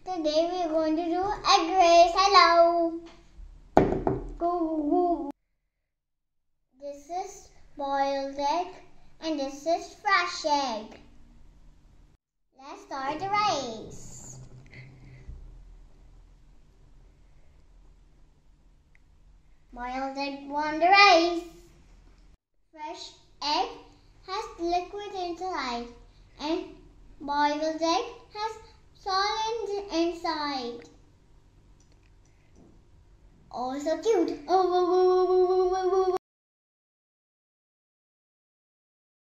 Today we are going to do egg race. Hello. Go. This is boiled egg and this is fresh egg. Let's start the race. Boiled egg won the race. Fresh egg has liquid inside and boiled egg has solid inside. Oh, so cute.